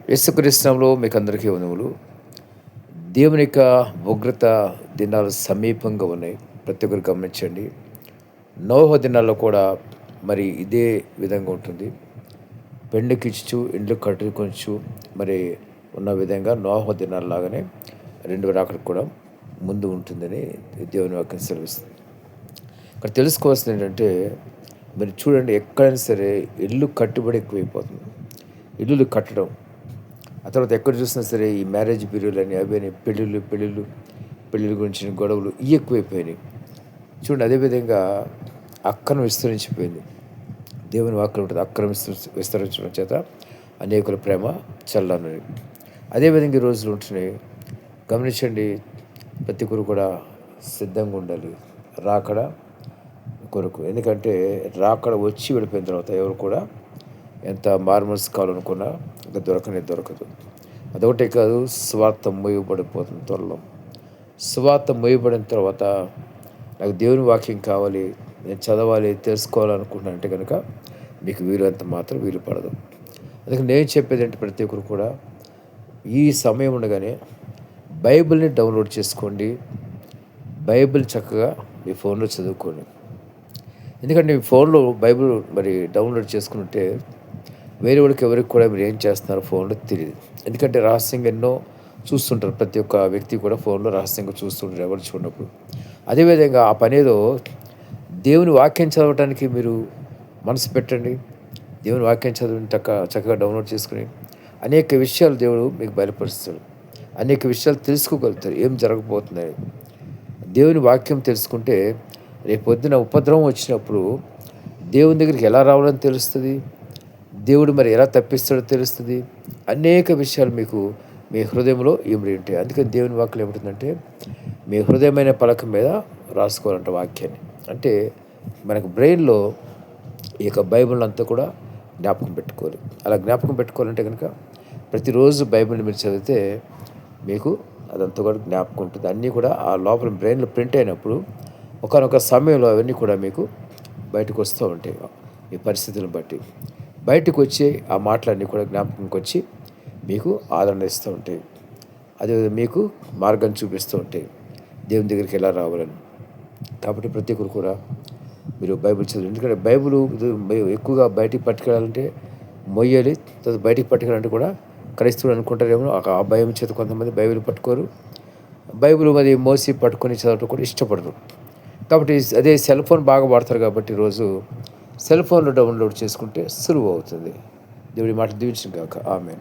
యేసుక్రీస్తునామములో మీకు అందరికీ వందనములు. దేవుని యొక్క ఉగ్రత దినాలు సమీపంగా ఉన్నాయి. ప్రతి ఒక్కరు గమనించండి. నోహ దినాల్లో కూడా మరి ఇదే విధంగా ఉంటుంది. పెండ్లికిచ్చుచు ఇండ్లు కట్టుకొనుచు మరి ఉన్న విధంగా నోహ దినాల్లాగానే రెండవ రాకడ కూడా ముందు ఉంటుందని దేవుని వాక్యం సెలవిస్తుంది. ఇక్కడ తెలుసుకోవాల్సింది ఏంటంటే, మీరు చూడండి, ఎక్కడైనా సరే ఇల్లు కట్టుబడి ఎక్కువైపోతుంది. ఇల్లులు కట్టడం, ఆ తర్వాత ఎక్కడ చూసినా సరే ఈ మ్యారేజ్ బ్యూరోలని అవని పెళ్ళిళ్ళ గురించిన గొడవలు ఇవి ఎక్కువైపోయినాయి. చూడండి, అదేవిధంగా అక్రమం విస్తరించిపోయింది. దేవుని వాక్యం ఉంటుంది, అక్రమం విస్తరించడం చేత అనేకుల ప్రేమ చల్లనని. అదేవిధంగా ఈ రోజులు ఉంటున్నాయి. గమనించండి, ప్రతి ఒక్కరు కూడా సిద్ధంగా ఉండాలి రాకడ కొరకు. ఎందుకంటే రాకడ వచ్చి వెళ్ళిపోయిన తర్వాత ఎవరు కూడా ఎంత మార్మల్స్ కావాలనుకున్నా ఇంకా దొరకదు. అదొకటే కాదు, స్వార్థ మోయబడిపోతుంది త్వరలో. స్వార్థ మోయబడిన తర్వాత నాకు దేవుని వాక్యం కావాలి, నేను చదవాలి, తెలుసుకోవాలనుకుంటున్నాను అంటే కనుక మీకు వీలంత మాత్రం వీలు పడదు. అందుకని నేను చెప్పేది ఏంటి, ప్రతి ఒక్కరు కూడా ఈ సమయం ఉండగానే బైబిల్ని డౌన్లోడ్ చేసుకోండి. బైబిల్ చక్కగా మీ ఫోన్లో చదువుకోండి. ఎందుకంటే మీ ఫోన్లో బైబిల్ మరి డౌన్లోడ్ చేసుకుంటే వేరే వాళ్ళకి ఎవరికి కూడా మీరు ఏం చేస్తున్నారో ఫోన్లో తెలియదు. ఎందుకంటే రహస్యంగా ఎన్నో చూస్తుంటారు. ప్రతి ఒక్క వ్యక్తి కూడా ఫోన్లో రహస్యంగా చూస్తుంటారు ఎవరు చూడనప్పుడు. అదేవిధంగా ఆ పనేదో దేవుని వాక్యం చదవటానికి మీరు మనసు పెట్టండి. దేవుని వాక్యం చదివిన చక్కగా డౌన్లోడ్ చేసుకుని అనేక విషయాలు దేవుడు మీకు బయలుపరుస్తాడు. అనేక విషయాలు తెలుసుకోగలుగుతారు ఏం జరగబోతుందని. దేవుని వాక్యం తెలుసుకుంటే రేపు పొద్దున ఉపద్రవం వచ్చినప్పుడు దేవుని దగ్గరికి ఎలా రావాలని తెలుస్తుంది. దేవుడు మరి ఎలా తప్పిస్తాడో తెలుస్తుంది. అనేక విషయాలు మీకు మీ హృదయంలో ఇమిడి ఉంటాయి. అందుకని దేవుని వాక్యం ఏమిటంటే, మీ హృదయమైన పలక మీద రాసుకోవాలంట వాక్యాన్ని. అంటే మనకు బ్రెయిన్లో ఈ యొక్క బైబిల్ అంతా కూడా జ్ఞాపకం పెట్టుకోవాలి. అలా జ్ఞాపకం పెట్టుకోవాలంటే కనుక ప్రతిరోజు బైబిల్ని మీరు చదివితే మీకు అదంతా కూడా జ్ఞాపకం ఉంటుంది. అన్నీ కూడా ఆ లోపల బ్రెయిన్లో ప్రింట్ అయినప్పుడు ఒకానొక సమయంలో అవన్నీ కూడా మీకు బయటకు వస్తూ ఉంటాయి. మీ పరిస్థితులను బట్టి బయటకు వచ్చి ఆ మాటలన్నీ కూడా జ్ఞాపకంకి వచ్చి మీకు ఆదరణ ఇస్తూ ఉంటాయి. అదే మీకు మార్గం చూపిస్తూ ఉంటాయి దేవుని దగ్గరికి ఎలా రావాలని. కాబట్టి ప్రతి ఒక్కరు కూడా మీరు బైబిల్ చదివి. ఎందుకంటే బైబిల్ ఎక్కువగా బయటికి పట్టుకెళ్ళాలంటే మొయ్యాలి, తర్వాత బయటికి పట్టుకెళ్ళాలంటే కూడా క్రైస్తవులు అనుకుంటారేమో ఆ భయం చేత కొంతమంది బైబిల్ పట్టుకోరు. బైబిల్ మరి మోసి పట్టుకొని చదవటం కూడా ఇష్టపడరు. కాబట్టి అదే సెల్ ఫోన్ బాగా వాడతారు కాబట్టి ఈరోజు సెల్ ఫోన్లో డౌన్లోడ్ చేసుకుంటే సులువు అవుతుంది. దేవుడి మాట దీవించును గాక. ఆమేన్.